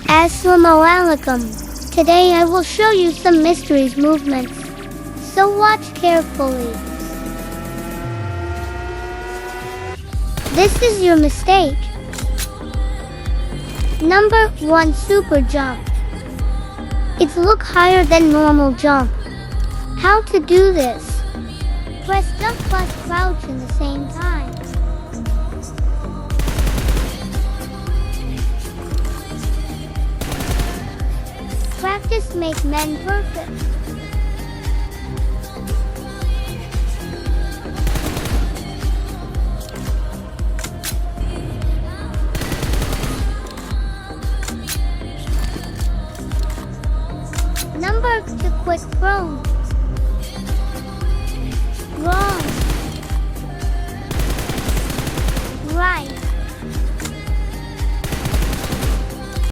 Assalamu alaikum. Today I will show you some mysteries movements. So watch carefully. This is your mistake. Number 1, super jump. It's look higher than normal jump. How to do this? Press jump plus crouch in the same time. Practice make men perfect. Number 2, quick prone. Wrong. Right.